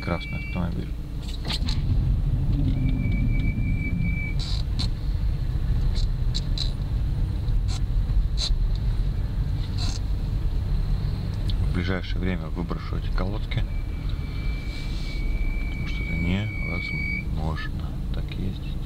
прекрасный автомобиль. В ближайшее время выброшу эти колодки, потому что это невозможно так ездить.